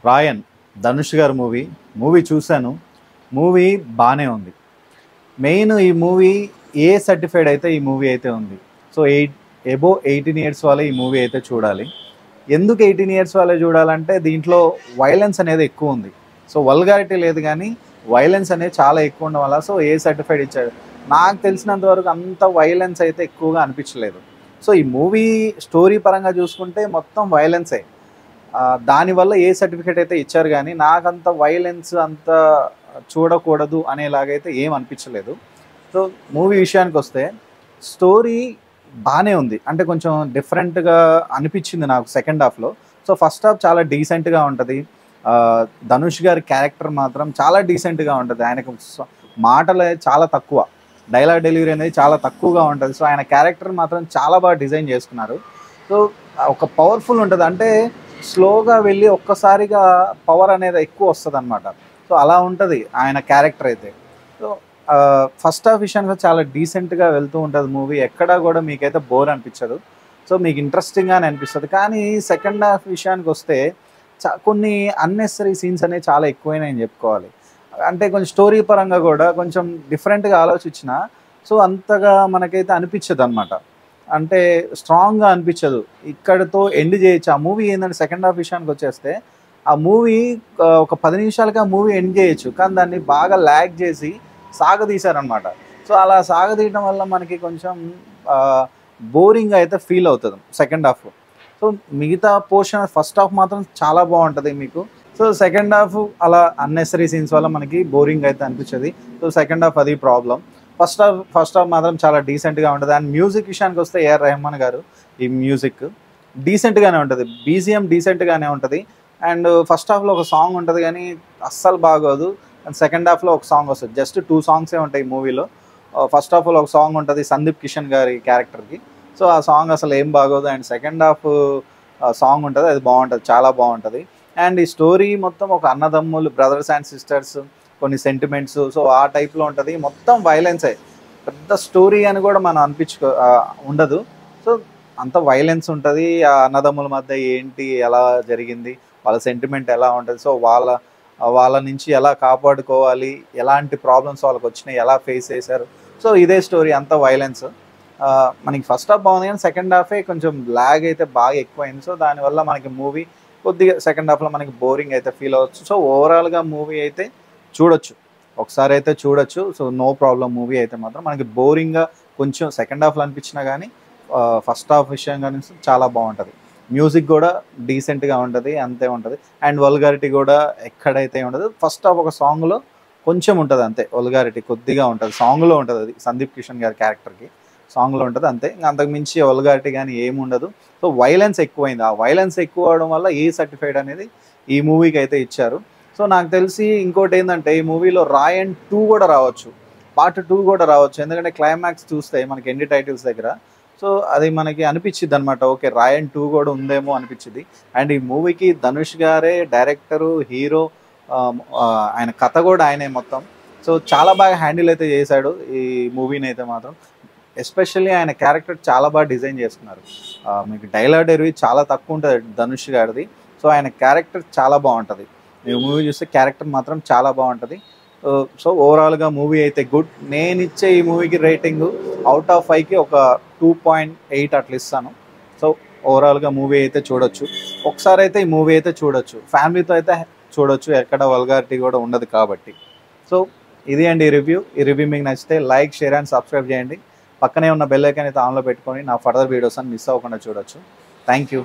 రాయన్ ధనుష్ గారి మూవీ చూశాను. మూవీ బాగానే ఉంది. మెయిన్ ఈ మూవీ ఏ సర్టిఫైడ్ అయితే ఈ మూవీ అయితే ఉంది. సో ఎబో 18 ఇయర్స్ వాళ్ళే ఈ మూవీ అయితే చూడాలి. ఎందుకు 18 ఇయర్స్ వాళ్ళే చూడాలంటే దీంట్లో వైలెన్స్ అనేది ఎక్కువ ఉంది. సో వల్గారిటీ లేదు కానీ వైలెన్స్ అనేది చాలా ఎక్కువ ఉండడం వల్ల సో ఏ సర్టిఫైడ్ ఇచ్చాడు. నాకు తెలిసినంత వరకు అంత వైలెన్స్ అయితే ఎక్కువగా అనిపించలేదు. సో ఈ మూవీ స్టోరీ పరంగా చూసుకుంటే మొత్తం వైలెన్సే. దానివల్ల ఏ సర్టిఫికేట్ అయితే ఇచ్చారు కానీ నాకంత వైలెన్స్ అంత చూడకూడదు అనేలాగైతే ఏం అనిపించలేదు. సో మూవీ విషయానికి వస్తే స్టోరీ బాగానే ఉంది. అంటే కొంచెం డిఫరెంట్గా అనిపించింది నాకు సెకండ్ హాఫ్లో. సో ఫస్ట్ హాఫ్ చాలా డీసెంట్గా ఉంటుంది. ధనుష్ గారి క్యారెక్టర్ మాత్రం చాలా డీసెంట్గా ఉంటుంది. ఆయనకు మాటలు చాలా తక్కువ, డైలాగ్ డెలివరీ అనేది చాలా తక్కువగా ఉంటుంది. సో ఆయన క్యారెక్టర్ మాత్రం చాలా బాగా డిజైన్ చేసుకున్నారు. సో ఒక పవర్ఫుల్ ఉంటుంది. అంటే స్లోగా వెళ్ళి ఒక్కసారిగా పవర్ అనేది ఎక్కువ వస్తుంది అనమాట. సో అలా ఉంటుంది ఆయన క్యారెక్టర్ అయితే. సో ఫస్ట్ హాఫ్ విషయానికి చాలా డీసెంట్గా వెళ్తూ ఉంటుంది మూవీ. ఎక్కడా కూడా మీకైతే బోర్ అనిపించదు. సో మీకు ఇంట్రెస్టింగ్గానే అనిపిస్తుంది. కానీ సెకండ్ హాఫ్ విషయానికి వస్తే కొన్ని అన్నెసరీ సీన్స్ అనేవి చాలా ఎక్కువైనాయని చెప్పుకోవాలి. అంటే కొంచెం స్టోరీ పరంగా కూడా కొంచెం డిఫరెంట్గా ఆలోచించిన సో అంతగా మనకైతే అనిపించదు అనమాట. అంటే స్ట్రాంగ్గా అనిపించదు. ఇక్కడతో ఎండ్ చేయొచ్చు. ఆ మూవీ ఏంటంటే సెకండ్ హాఫ్ విషయానికి వచ్చేస్తే ఆ మూవీ ఒక 10 నిమిషాలకి ఆ మూవీ ఎండ్ చేయొచ్చు. కానీ దాన్ని బాగా ల్యాగ్ చేసి సాగదీశారనమాట. సో అలా సాగదీయడం వల్ల మనకి కొంచెం బోరింగ్ అయితే ఫీల్ అవుతుంది సెకండ్ హాఫ్. సో మిగతా పోర్షన్ ఫస్ట్ హాఫ్ మాత్రం చాలా బాగుంటుంది మీకు. సో సెకండ్ హాఫ్ అలా అన్నెసరీ సీన్స్ వల్ల మనకి బోరింగ్ అయితే అనిపించదు. సో సెకండ్ హాఫ్ అది ప్రాబ్లం. ఫస్ట్ హాఫ్ మాత్రం చాలా డీసెంట్గా ఉంటుంది. అండ్ మ్యూజిక్ విషయానికి వస్తే ఏఆర్ రెహమాన్ గారు ఈ మ్యూజిక్ డీసెంట్గానే ఉంటుంది. బీజిఎం డీసెంట్గానే ఉంటుంది. అండ్ ఫస్ట్ హాఫ్లో ఒక సాంగ్ ఉంటుంది కానీ అస్సలు బాగోదు. అండ్ సెకండ్ హాఫ్లో ఒక సాంగ్ వస్తుంది. జస్ట్ 2 సాంగ్సే ఉంటాయి మూవీలో. ఫస్ట్ హాఫ్లో ఒక సాంగ్ ఉంటుంది సందీప్ కిషన్ గారి క్యారెక్టర్కి. సో ఆ సాంగ్ అసలు ఏం బాగోదు. అండ్ సెకండ్ హాఫ్ సాంగ్ ఉంటుంది, అది బాగుంటుంది, చాలా బాగుంటుంది. అండ్ ఈ స్టోరీ మొత్తం ఒక అన్నదమ్ములు, బ్రదర్స్ అండ్ సిస్టర్స్, కొన్ని సెంటిమెంట్స్, సో ఆ టైప్లో ఉంటుంది. మొత్తం వైలెన్సే, పెద్ద స్టోరీ అని కూడా మనం ఉండదు. సో అంత వైలెన్స్ ఉంటుంది. ఆ అన్నదమ్ముల మధ్య ఏంటి, ఎలా జరిగింది, వాళ్ళ సెంటిమెంట్ ఎలా ఉంటుంది, సో వాళ్ళ నుంచి ఎలా కాపాడుకోవాలి, ఎలాంటి ప్రాబ్లమ్స్ వాళ్ళకి వచ్చినాయి, ఎలా ఫేస్ చేశారు, సో ఇదే స్టోరీ. అంత వైలెన్స్. మనకి ఫస్ట్ హాఫ్ బాగుంది కానీ సెకండ్ హాఫే కొంచెం ల్యాగ్ అయితే బాగా ఎక్కువైంది. సో దానివల్ల మనకి మూవీ కొద్దిగా సెకండ్ హాఫ్లో మనకి బోరింగ్ అయితే ఫీల్ అవ్వచ్చు. సో ఓవరాల్గా మూవీ అయితే చూడొచ్చు, ఒకసారి అయితే చూడొచ్చు. So no problem. మూవీ అయితే మాత్రం మనకి బోరింగ్గా కొంచెం సెకండ్ హాఫ్లో అనిపించినా కానీ ఫస్ట్ హాఫ్ విషయం కానీ చాలా బాగుంటుంది. మ్యూజిక్ కూడా డీసెంట్గా ఉంటుంది, అంతే ఉంటుంది. అండ్ వల్గారిటీ కూడా ఎక్కడైతే ఉండదు. ఫస్ట్ హాఫ్ ఒక సాంగ్లో కొంచెం ఉంటుంది అంతే, వల్గారిటీ కొద్దిగా ఉంటుంది సాంగ్లో ఉంటుంది. అది సందీప్ కిషన్ గారి క్యారెక్టర్కి సాంగ్లో ఉంటుంది అంతే. ఇంకా అంతకు మించి వల్గారిటీ కానీ ఏమి ఉండదు. సో వైలెన్స్ ఎక్కువైంది. ఆ వైలెన్స్ ఎక్కువ అవడం వల్ల ఏ సర్టిఫైడ్ అనేది ఈ మూవీకి అయితే ఇచ్చారు. సో నాకు తెలిసి ఇంకోటి ఏంటంటే ఈ మూవీలో రాయన్ 2 కూడా రావచ్చు, పార్ట్ 2 కూడా రావచ్చు. ఎందుకంటే క్లైమాక్స్ చూస్తే మనకి ఎండ్ టైటిల్స్ దగ్గర సో అది మనకి అనిపించింది అనమాట. ఓకే, రాయన్ 2 కూడా ఉందేమో అనిపించింది. అండ్ ఈ మూవీకి ధనుష్ గారే డైరెక్టరు, హీరో, ఆయన కథ కూడా ఆయనే మొత్తం. సో చాలా బాగా హ్యాండిల్ అయితే చేశాడు ఈ మూవీని అయితే మాత్రం. ఎస్పెషల్లీ ఆయన క్యారెక్టర్ చాలా బాగా డిజైన్ చేసుకున్నారు. మీకు డైలాగ్ డెలివరీ చాలా తక్కువ ఉంటుంది ధనుష్ గారిది. సో ఆయన క్యారెక్టర్ చాలా బాగుంటుంది. ఈ మూవీ చూస్తే క్యారెక్టర్ మాత్రం చాలా బాగుంటుంది. సో ఓవరాల్గా మూవీ అయితే గుడ్. నేను ఇచ్చే ఈ మూవీకి రేటింగ్ అవుట్ ఆఫ్ 5కి ఒక 2.8 అట్లా ఇస్తాను. సో ఓవరాల్గా మూవీ అయితే చూడొచ్చు, ఒకసారి అయితే ఈ మూవీ అయితే చూడొచ్చు, ఫ్యామిలీతో అయితే చూడొచ్చు, ఎక్కడ వల్గారిటీ కూడా ఉండదు కాబట్టి. సో ఇది అండి ఈ రివ్యూ మీకు నచ్చితే లైక్, షేర్ అండ్ సబ్స్క్రైబ్ చేయండి. పక్కనే ఉన్న బెల్ ఐకాన్ అయితే ఆన్లో పెట్టుకొని నా ఫర్దర్ వీడియోస్ అని మిస్ అవ్వకుండా చూడొచ్చు. Thank you.